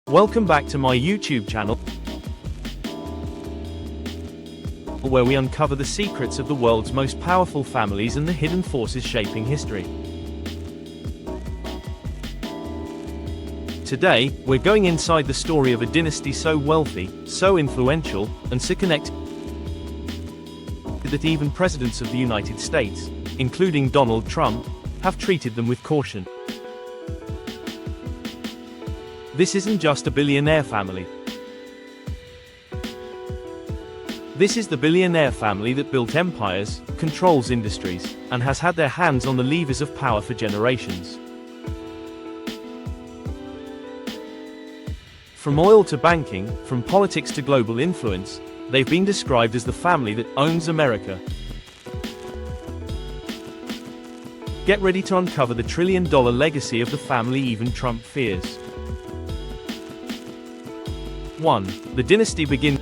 Welcome back to my YouTube channel, where we uncover the secrets of the world's most powerful families and the hidden forces shaping history. Today, we're going inside the story of a dynasty so wealthy, so influential, and so connected that even presidents of the United States, including Donald Trump, have treated them with caution. This isn't just a billionaire family. This is the billionaire family that built empires, controls industries, and has had their hands on the levers of power for generations. From oil to banking, from politics to global influence, they've been described as the family that owns America. Get ready to uncover the trillion-dollar legacy of the family even Trump fears. 1. The dynasty begins.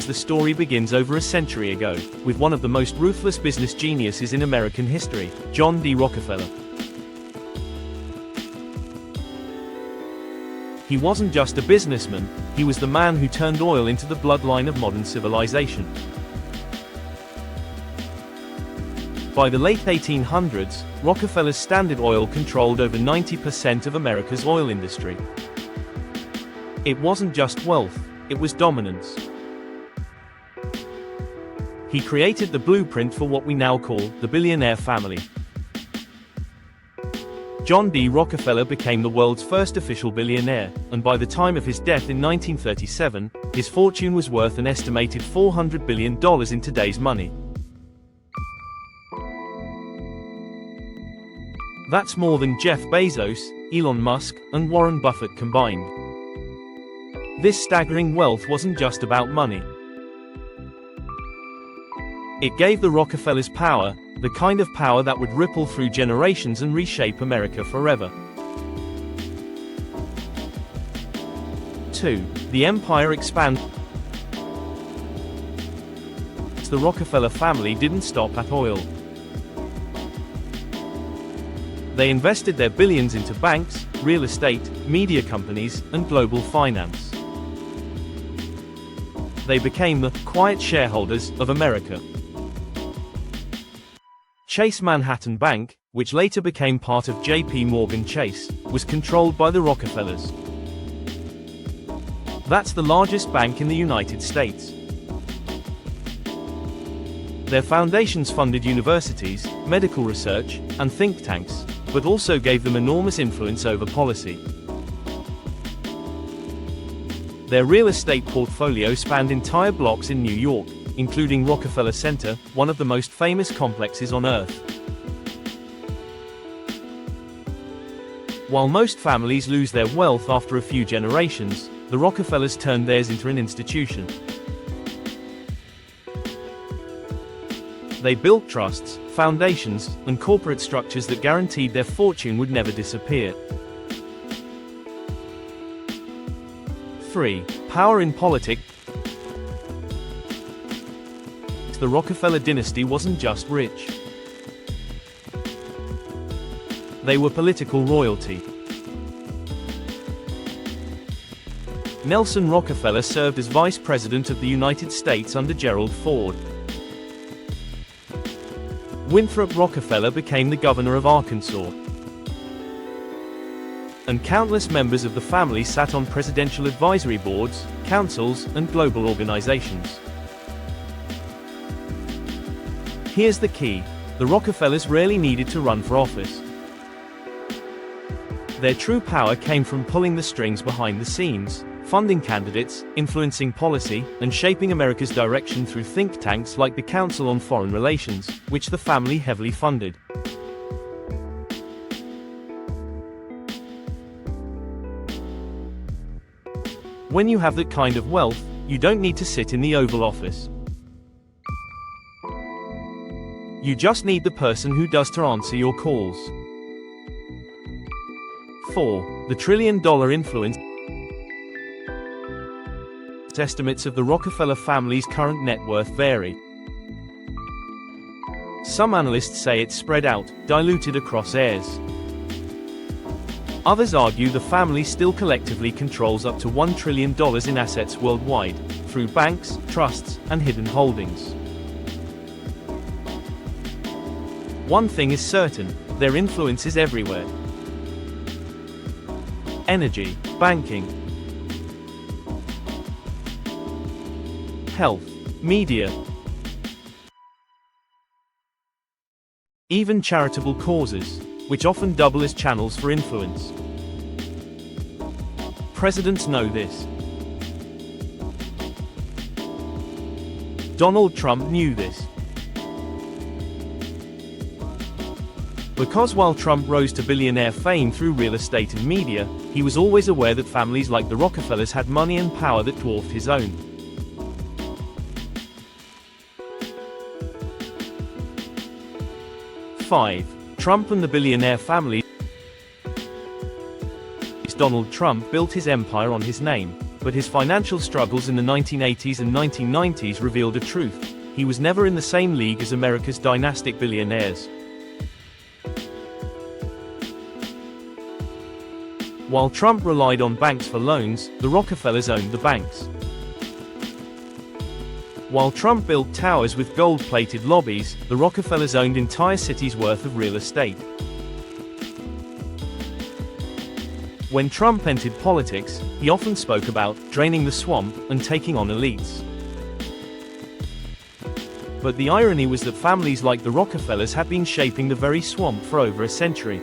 The story begins over a century ago, with one of the most ruthless business geniuses in American history, John D. Rockefeller. He wasn't just a businessman, he was the man who turned oil into the bloodline of modern civilization. By the late 1800s, Rockefeller's Standard Oil controlled over 90% of America's oil industry. It wasn't just wealth, it was dominance. He created the blueprint for what we now call the billionaire family. John D. Rockefeller became the world's first official billionaire, and by the time of his death in 1937, his fortune was worth an estimated $400 billion in today's money. That's more than Jeff Bezos, Elon Musk, and Warren Buffett combined. This staggering wealth wasn't just about money. It gave the Rockefellers power, the kind of power that would ripple through generations and reshape America forever. 2. The empire expanded. The Rockefeller family didn't stop at oil. They invested their billions into banks, real estate, media companies, and global finance. They became the quiet shareholders of America. Chase Manhattan Bank, which later became part of J.P. Morgan Chase, was controlled by the Rockefellers. That's the largest bank in the United States. Their foundations funded universities, medical research, and think tanks, but also gave them enormous influence over policy. Their real estate portfolio spanned entire blocks in New York, including Rockefeller Center, one of the most famous complexes on Earth. While most families lose their wealth after a few generations, the Rockefellers turned theirs into an institution. They built trusts, foundations, and corporate structures that guaranteed their fortune would never disappear. 3. Power in politics. The Rockefeller dynasty wasn't just rich. They were political royalty. Nelson Rockefeller served as Vice President of the United States under Gerald Ford. Winthrop Rockefeller became the governor of Arkansas. And countless members of the family sat on presidential advisory boards, councils, and global organizations. Here's the key: the Rockefellers rarely needed to run for office. Their true power came from pulling the strings behind the scenes, funding candidates, influencing policy, and shaping America's direction through think tanks like the Council on Foreign Relations, which the family heavily funded. When you have that kind of wealth, you don't need to sit in the Oval Office. You just need the person who does to answer your calls. 4. The trillion-dollar influence. Estimates of the Rockefeller family's current net worth vary. Some analysts say it's spread out, diluted across heirs. Others argue the family still collectively controls up to $1 trillion in assets worldwide, through banks, trusts, and hidden holdings. One thing is certain, their influence is everywhere. Energy, banking, health, media, even charitable causes, which often double as channels for influence. Presidents know this. Donald Trump knew this. Because while Trump rose to billionaire fame through real estate and media, he was always aware that families like the Rockefellers had money and power that dwarfed his own. Five. Trump and the billionaire family. Donald Trump built his empire on his name, but his financial struggles in the 1980s and 1990s revealed a truth: he was never in the same league as America's dynastic billionaires. While Trump relied on banks for loans, the Rockefellers owned the banks. While Trump built towers with gold-plated lobbies, the Rockefellers owned entire cities' worth of real estate. When Trump entered politics, he often spoke about draining the swamp and taking on elites. But the irony was that families like the Rockefellers had been shaping the very swamp for over a century.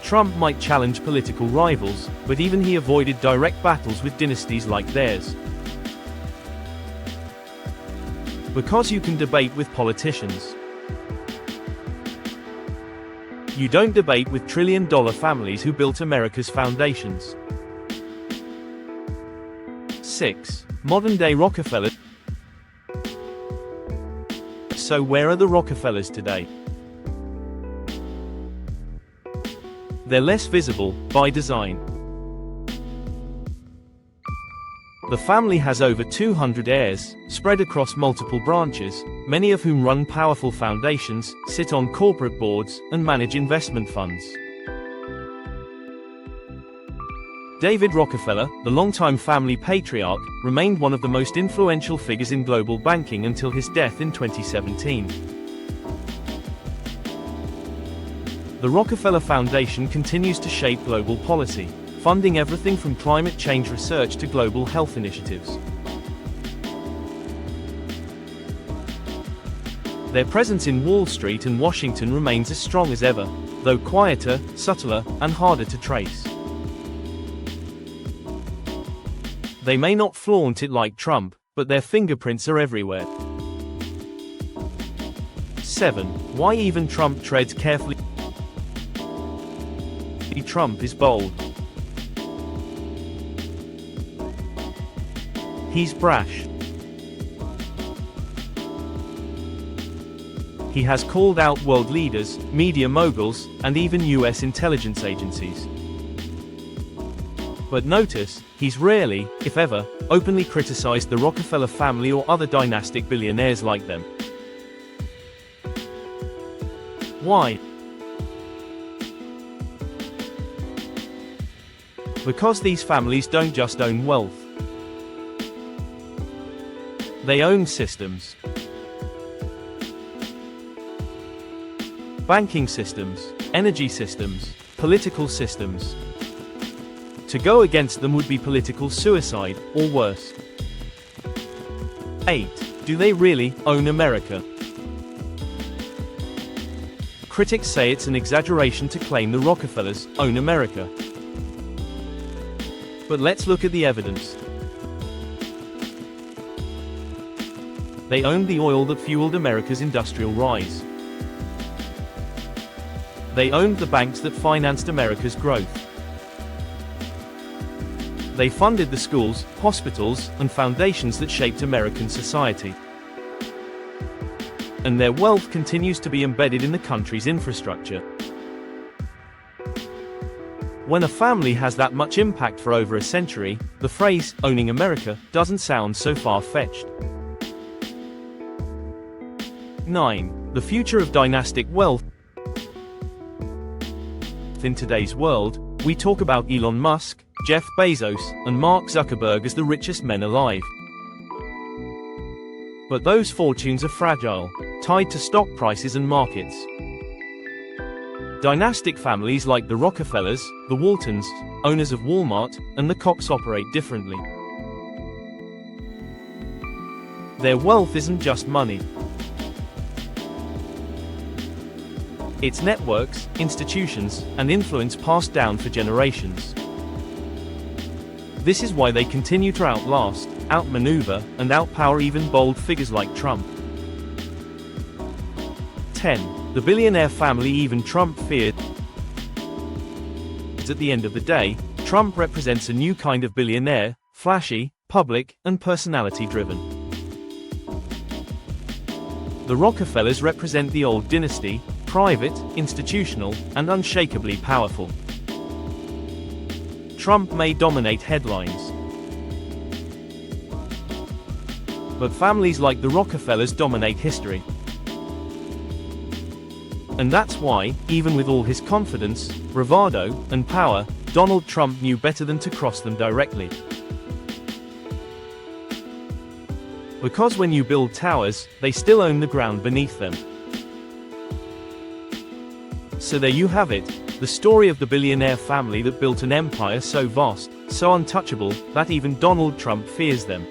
Trump might challenge political rivals, but even he avoided direct battles with dynasties like theirs. Because you can debate with politicians. You don't debate with trillion-dollar families who built America's foundations. 6. Modern-day Rockefellers. So where are the Rockefellers today? They're less visible, by design. The family has over 200 heirs, spread across multiple branches, many of whom run powerful foundations, sit on corporate boards, and manage investment funds. David Rockefeller, the longtime family patriarch, remained one of the most influential figures in global banking until his death in 2017. The Rockefeller Foundation continues to shape global policy, funding everything from climate change research to global health initiatives. Their presence in Wall Street and Washington remains as strong as ever, though quieter, subtler, and harder to trace. They may not flaunt it like Trump, but their fingerprints are everywhere. 7. Why even Trump treads carefully? Trump is bold. He's brash. He has called out world leaders, media moguls, and even US intelligence agencies. But notice, he's rarely, if ever, openly criticized the Rockefeller family or other dynastic billionaires like them. Why? Because these families don't just own wealth. They own systems. Banking systems, energy systems, political systems. To go against them would be political suicide, or worse. 8. Do they really own America? Critics say it's an exaggeration to claim the Rockefellers own America. But let's look at the evidence. They owned the oil that fueled America's industrial rise. They owned the banks that financed America's growth. They funded the schools, hospitals, and foundations that shaped American society. And their wealth continues to be embedded in the country's infrastructure. When a family has that much impact for over a century, the phrase, owning America, doesn't sound so far-fetched. 9. The future of dynastic wealth. in today's world, we talk about Elon Musk, Jeff Bezos, and Mark Zuckerberg as the richest men alive. But those fortunes are fragile, tied to stock prices and markets. Dynastic families like the Rockefellers, the Waltons, owners of Walmart, and the Kochs operate differently. Their wealth isn't just money. It's networks, institutions, and influence passed down for generations. This is why they continue to outlast, outmaneuver, and outpower even bold figures like Trump. 10. The billionaire family even Trump feared. At the end of the day, Trump represents a new kind of billionaire, flashy, public, and personality-driven. The Rockefellers represent the old dynasty, private, institutional, and unshakably powerful. Trump may dominate headlines, but families like the Rockefellers dominate history. And that's why, even with all his confidence, bravado, and power, Donald Trump knew better than to cross them directly. Because when you build towers, they still own the ground beneath them. So there you have it, the story of the billionaire family that built an empire so vast, so untouchable, that even Donald Trump fears them.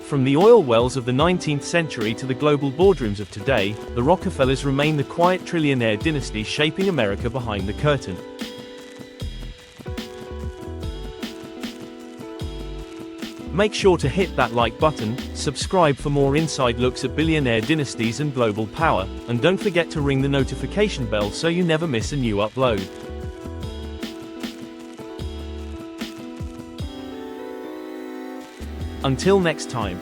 From the oil wells of the 19th century to the global boardrooms of today, the Rockefellers remain the quiet trillionaire dynasty shaping America behind the curtain. Make sure to hit that like button, subscribe for more inside looks at billionaire dynasties and global power, and don't forget to ring the notification bell so you never miss a new upload. Until next time.